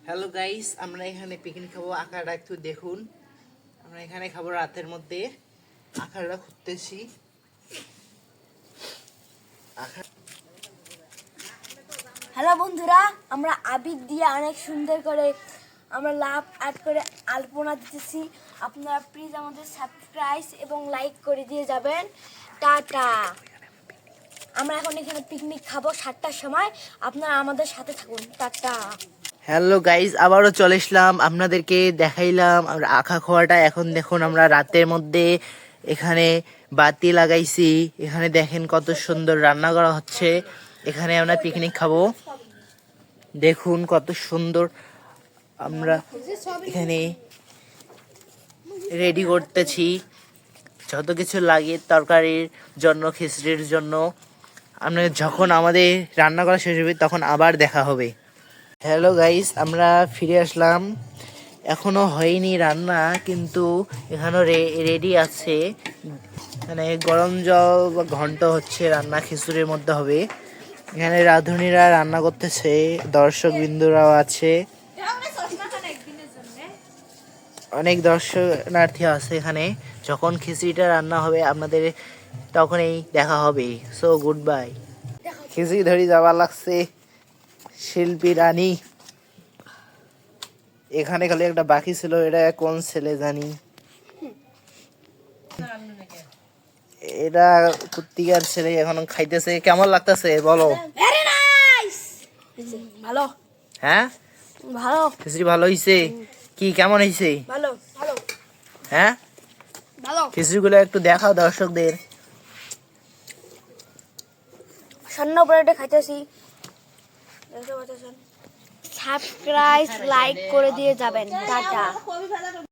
Hello guys, আমরা এখানে picnic খাবো। আঁকাটা একটু দেখুন। আমরা এখানে খাবো রাতের মধ্যে। আঁকাটা খুঁজতেছি। হ্যালো বন্ধুরা, আমরা আবির দিয়ে অনেক সুন্দর করে আমরা লাভ অ্যাড করে আলপনা দিতেছি। আপনারা প্লিজ আমাদের সাবস্ক্রাইব এবং লাইক করে দিয়ে যাবেন। টাটা। আমরা এখন এখানে পিকনিক খাবো 7টার সময়। আপনারা আমাদের সাথে থাকুন। টাটা। হ্যালো গাইস, আবারও চলে আসলাম। আপনাদেরকে দেখাইলাম আমরা আঁকা খাওয়াটা। এখন দেখুন আমরা রাতের মধ্যে এখানে বাতি লাগাইছি। এখানে দেখেন কত সুন্দর রান্না করা হচ্ছে। এখানে আমরা পিকনিক খাবো। দেখুন কত সুন্দর আমরা এখানে রেডি করতেছি। যত কিছু লাগে তরকারির জন্য, খিচড়ির জন্য। আমরা যখন আমাদের রান্না করা শেষ হবে তখন আবার দেখা হবে। হ্যালো গাইস, আমরা ফিরে আসলাম। এখনো হয়নি রান্না, কিন্তু এখানে রেডি আছে। মানে গরম জল বা ঘন্ট হচ্ছে, রান্না খিচুড়ির মধ্যে হবে। এখানে রাঁধুনিরা রান্না করতেছে, দর্শক বিন্দুরাও আছে, অনেক দর্শনার্থী আছে এখানে। যখন খিচুড়িটা রান্না হবে আপনাদের তখনই দেখা হবে। So good bye. খিচুড়ি ধরে যাওয়া লাগছে শিল্পী রানী। এখানে খালি একটা বাকি ছিল, এটা কোন ছেলে জানি। এটা কুত্তিকার ছেলে এখন খাইতেছে। কেমন লাগতেছে বলো? Very nice. ভালো। হ্যাঁ, ভালো। খিচুড়ি ভালো হয়েছে? কি কেমন হয়েছে? ভালো। ভালো। হ্যাঁ, ভালো। খিচুড়িগুলো একটু দেখাও দর্শকদের। সান্ন প্লেটে খাইতেছি। সাবস্ক্রাইব লাইক করে দিয়ে যাবেন। টাটা।